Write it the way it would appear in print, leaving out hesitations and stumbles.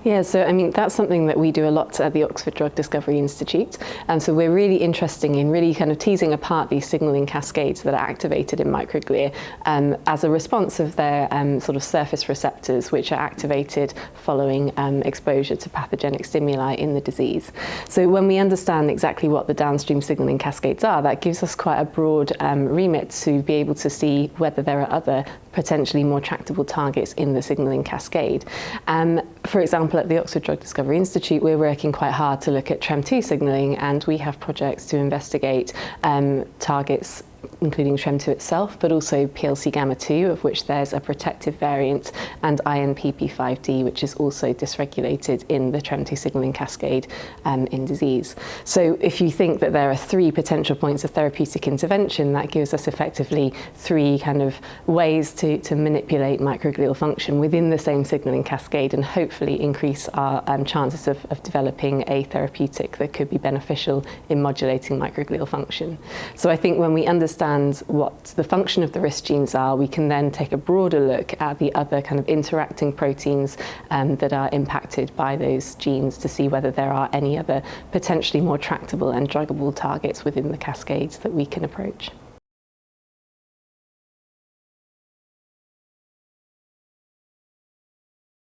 Yeah, so I mean, that's something that we do a lot at the Oxford Drug Discovery Institute. And so we're really interested in really kind of teasing apart these signalling cascades that are activated in microglia as a response of their sort of surface receptors, which are activated following exposure to pathogenic stimuli in the disease. So when we understand exactly what the downstream signalling cascades are, that gives us quite a broad remit to be able to see whether there are other potentially more tractable targets in the signalling cascade. For example, at the Oxford Drug Discovery Institute, we're working quite hard to look at TREM2 signalling, and we have projects to investigate targets including TREM2 itself, but also PLC gamma 2, of which there's a protective variant, and INPP5D, which is also dysregulated in the TREM2 signalling cascade in disease. So if you think that there are 3 potential points of therapeutic intervention, that gives us effectively 3 kind of ways to manipulate microglial function within the same signalling cascade, and hopefully increase our chances of developing a therapeutic that could be beneficial in modulating microglial function. So I think when we understand what the function of the risk genes are, we can then take a broader look at the other kind of interacting proteins that are impacted by those genes to see whether there are any other potentially more tractable and druggable targets within the cascades that we can approach.